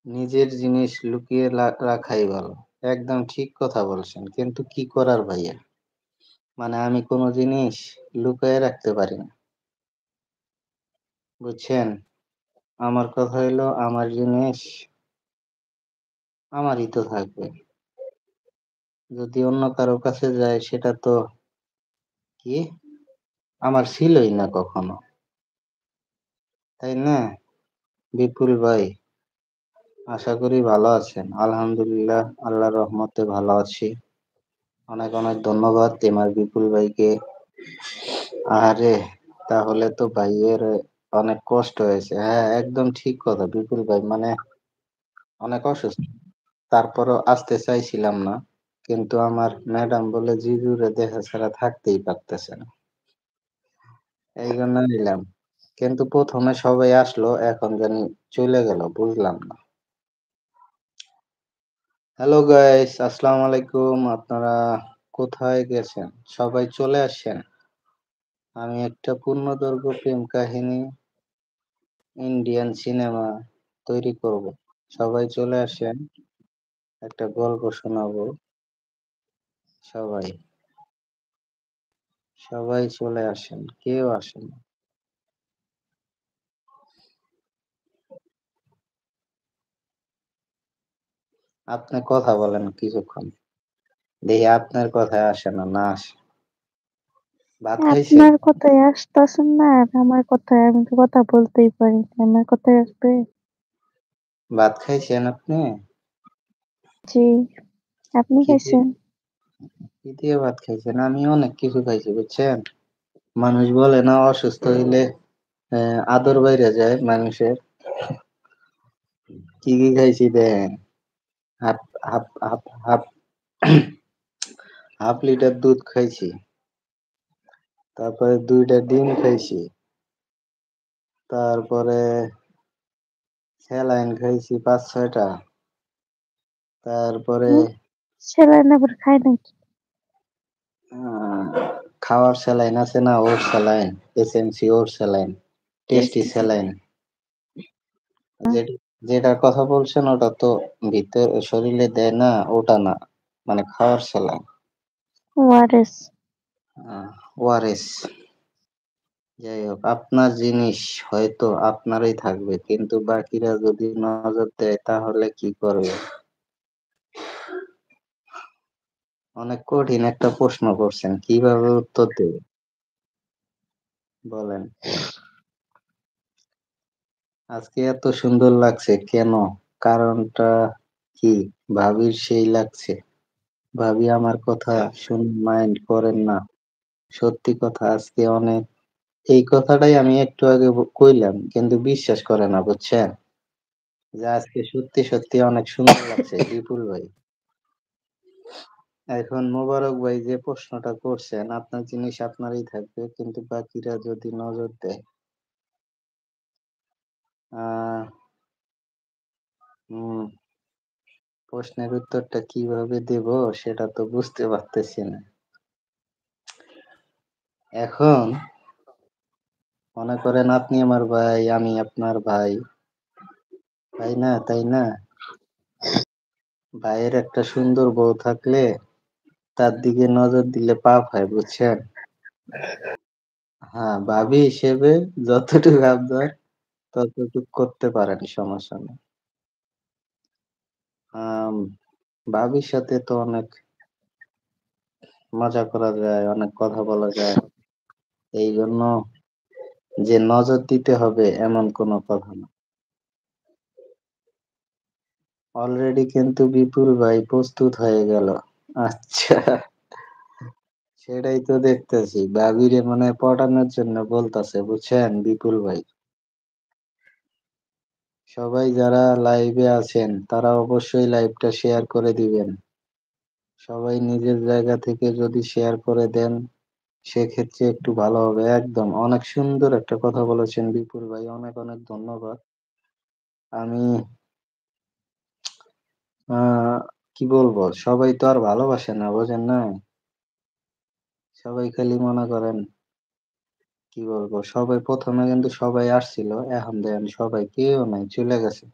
নিজের জিনিস লুকিয়ে রাখাই ভালো। একদম ঠিক কথা বলছেন। কিন্তু কি করার ভাইয়া? মানে আমি কোন জিনিস লুকায়ে রাখতে পারি না। বুঝছেন? আমার কথা হইলো আমার জিনিস আমারই তো থাকবে। যদি অন্য কারো কাছে যায় সেটা তো কি? আমার ছিলই না কখনো। তাই না? বিপুল ভাই, আশা করি ভালো আছেন। আলহামদুলিল্লাহ, আল্লাহর রহমতে ভালো আছি। অনেক, অনেক ধন্যবাদ আমার বিপুল ভাইকে। আরে! তাহলে তো ভাইয়ের অনেক কষ্ট হয়েছে। হ্যাঁ, একদম ঠিক কথা বিপুল ভাই। মানে অনেক অসুস্থ। তারপরও আসতে চাইছিলাম না। কিন্তু আমার ম্যাডাম বলে জিজুরে দেখা ছাড়া থাকতেই পারতেছে না। এইজন্য নিলাম। কিন্তু ১ম এ সবাই আসলো, এখন জানি চইলা গেল, বুঝলাম না। হ্যালো গাইস, আসসালামু আলাইকুম। আপনারা কোথায় গেছেন? সবাই চলে আসেন। আমি একটা পূর্ণদৈর্ঘ্য প্রেম কাহিনী ইন্ডিয়ান সিনেমা তৈরি করব। সবাই চলে আসেন। একটা গল্প শোনাবো। সবাই, সবাই চলে আসেন। কেউ আসেন না। আপনি কথা বলেন কিছুক্ষণ। দেখি আপনার কথায় আসে না, না আসে। ভাত খাইছেন? আপনার কথায় আসতেছে না আর আমার কথায় আমি তো কথা বলতেই পারি না। আমার কথায় আসবে? ভাত খাইছেন আপনি? জি। আপনি কি দিয়ে খাইছেন? কি দিয়ে ভাত খাইছেন? আমি অনেক কিছু খাইছি বুঝছেন? মানুষ বলে না অসুস্থ হইলে আদর বাইরে যায় মানুষের। কি কি খাইছি দেখেন। Half half half half half litre দুধ খাইছি। তারপরে ২টা ডিম খাইছি। তারপরে স্যালাইন খাইছি ৫-৬ টা। তারপরে হুম? সেলাই আবার খায় নাকি? আহ, খাওয়ার স্যালাইন আছে না, ওর স্যালাইন, এসএমসি ওর স্যালাইন, টেস্টি স্যালাইন। যেটার কথা বলছেন ওটা তো ভিতর শরীরে দেয় না, ওটা না, মানে খাওয়ার স্যালাইন। ওআরএস। ওআরএস। যাই হোক, আপনার জিনিস হয়তো আপনারই থাকবে, কিন্তু বাকিরা যদি নজর দেয় তাহলে কি করবে? অনেক কঠিন একটা প্রশ্ন করছেন, কিভাবে উত্তর দেবে বলেন? আজকে এত সুন্দর লাগছে কেন? কারণটা কি? ভাবির সেই লাগছে। ভাবি আমার কথা শুনে মাইন্ড করেন না। সত্যি কথা, আজকে অনেক, এই কথাটাই আমি একটু আগে কইলাম, কিন্তু বিশ্বাস করে না বুঝছেন? যে আজকে সত্যি সত্যি অনেক সুন্দর লাগছে বিপুল ভাই। এখন মোবারক ভাই যে প্রশ্নটা করছেন, আপনার জিনিস আপনারই থাকবে, কিন্তু বাকিরা যদি নজর দেয়, আহ হম প্রশ্নের উত্তরটা কিভাবে দেব সেটা তো বুঝতে পারতেছি না। এখন মনে করেন আপনি আমার ভাই, আমি আপনার ভাই, তাই না? তাই না? ভাইয়ের একটা সুন্দর বউ থাকলে তার দিকে নজর দিলে পাপ হয় বুঝছেন? হ্যাঁ, ভাবি হিসেবে যতটুকু আবদার ততটুকু করতে পারেন, সমস্যা নেই। আম ভাবির সাথে তো অনেক মজা করা যায়, অনেক কথা বলা যায়। এইজন্য যে নজর দিতে হবে এমন কোনো কথা না। অলরেডি কিন্তু বিপুল ভাই প্রস্তুত হয়ে গেল। আচ্ছা, সেটাই তো দেখতেছি। ভাবিরে মনে হয় পটানোর জন্য বলতাছে বুঝছেন বিপুল ভাই। সবাই যারা লাইভে আছেন তারা অবশ্যই লাইভটা শেয়ার করে দিবেন। সবাই নিজের জায়গা থেকে যদি শেয়ার করে দেন সেক্ষেত্রে একটু ভালো হবে। একদম অনেক সুন্দর একটা কথা বলেছেন বিপুল ভাই, অনেক অনেক ধন্যবাদ। আমি কি বলবো, সবাই তো আর ভালোবাসে না বোঝেন না। সবাই খালি মনে করেন, কি বলবো, সবাই প্রথমে কিন্তু সবাই আসছিল, এখন দেখেন সবাই কেউ নাই, চলে গেছে।